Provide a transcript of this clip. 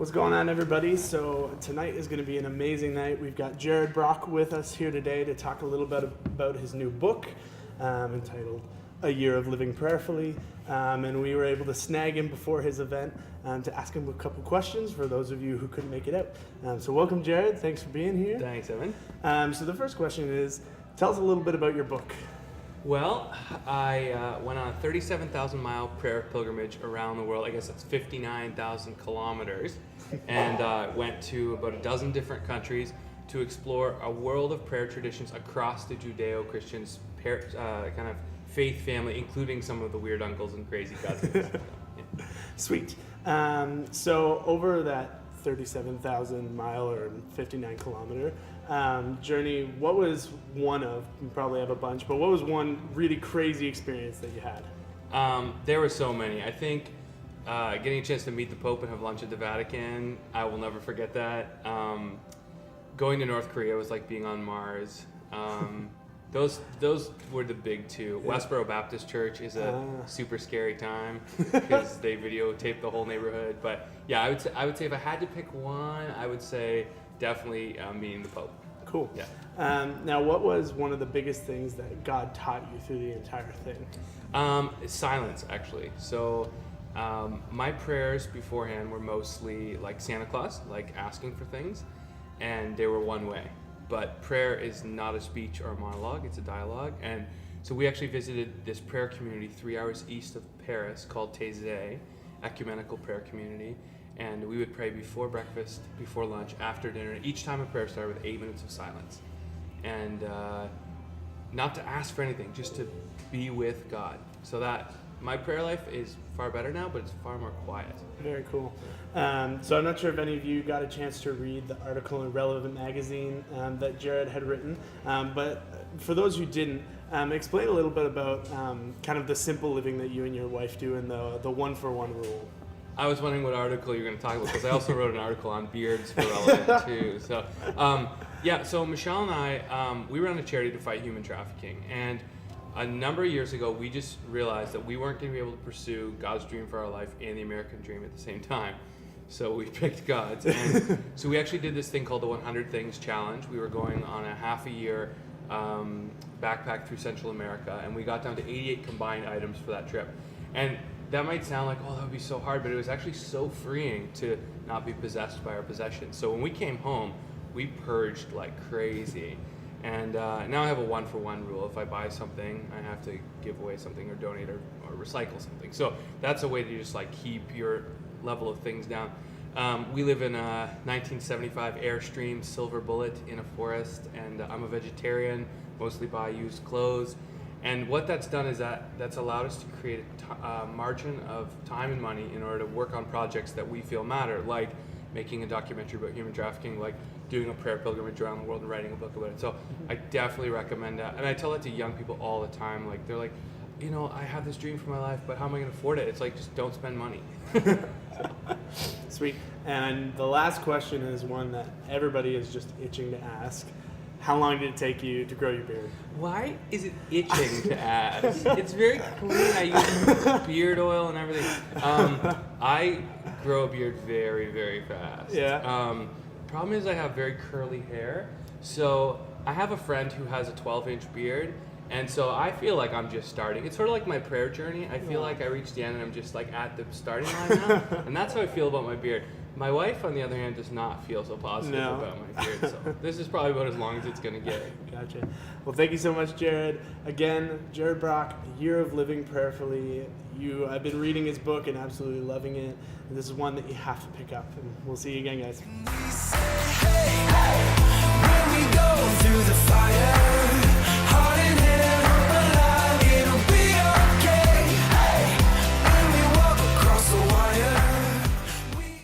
What's going on, everybody? So tonight is going to be an amazing night. We've got Jared Brock with us here today to talk a little bit about his new book entitled A Year of Living Prayerfully. And we were able to snag him before his event to ask him a couple questions for those of you who couldn't make it out. So welcome, Jared. Thanks for being here. Thanks, Evan. So the first question is, tell us a little bit about your book. Well, I went on a 37,000-mile prayer pilgrimage around the world. I guess that's 59,000 kilometers. And went to about a dozen different countries to explore a world of prayer traditions across the Judeo-Christian kind of faith family, including some of the weird uncles and crazy cousins. Yeah. Sweet. So over that 37,000 mile or 59 kilometer journey, what was one of, you probably have a bunch, but what was one really crazy experience that you had? There were so many. I think getting a chance to meet the Pope and have lunch at the Vatican, I will never forget that. Going to North Korea was like being on Mars. Those were the big two. Yeah. Westboro Baptist Church is a super scary time because they videotape the whole neighborhood. But yeah, I would say if I had to pick one, I would say definitely meeting the Pope. Cool. Yeah. Now, what was one of the biggest things that God taught you through the entire thing? Silence, actually. So my prayers beforehand were mostly like Santa Claus, like asking for things, and they were one way. But prayer is not a speech or a monologue, it's a dialogue. And so we actually visited this prayer community 3 hours east of Paris called Taizé, ecumenical prayer community. And we would pray before breakfast, before lunch, after dinner. Each time a prayer started with 8 minutes of silence. And not to ask for anything, just to be with God. So that my prayer life is far better now, but it's far more quiet. Very cool. So I'm not sure if any of you got a chance to read the article in Relevant Magazine that Jared had written, but for those who didn't, explain a little bit about kind of the simple living that you and your wife do and the one-for-one rule. I was wondering what article you're going to talk about, because I also wrote an article on beards for Relevant too. So so Michelle and I, we run a charity to fight human trafficking, and a number of years ago, we just realized that we weren't going to be able to pursue God's dream for our life and the American dream at the same time. So we picked God's. And so we actually did this thing called the 100 Things Challenge. We were going on a half-a-year backpack through Central America, and we got down to 88 combined items for that trip. And that might sound like, oh, that would be so hard, but it was actually so freeing to not be possessed by our possessions. So when we came home, we purged like crazy. And now I have a one-for-one rule. If I buy something, I have to give away something or donate or recycle something. So that's a way to just like keep your level of things down. We live in a 1975 Airstream Silver Bullet in a forest, and I'm a vegetarian, mostly buy used clothes. And what that's done is that's allowed us to create a margin of time and money in order to work on projects that we feel matter, like making a documentary about human trafficking, like doing a prayer pilgrimage around the world and writing a book about it. So I definitely recommend that. And I tell that to young people all the time. Like, they're like, you know, I have this dream for my life, but how am I going to afford it? It's like, just don't spend money. Sweet. And the last question is one that everybody is just itching to ask. How long did it take you to grow your beard? Why is it itching to ask? It's very clean. I use beard oil and everything. I grow a beard very, very fast. Yeah. Problem is I have very curly hair. So I have a friend who has a 12-inch beard, and so I feel like I'm just starting. It's sort of like my prayer journey. I feel like I reached the end and I'm just like at the starting line now. And that's how I feel about my beard. My wife, on the other hand, does not feel so positive about my beard. So this is probably about as long as it's going to get. Gotcha. Well, thank you so much, Jared. Again, Jared Brock, A Year of Living Prayerfully. I've been reading his book and absolutely loving it. And this is one that you have to pick up. And we'll see you again, guys.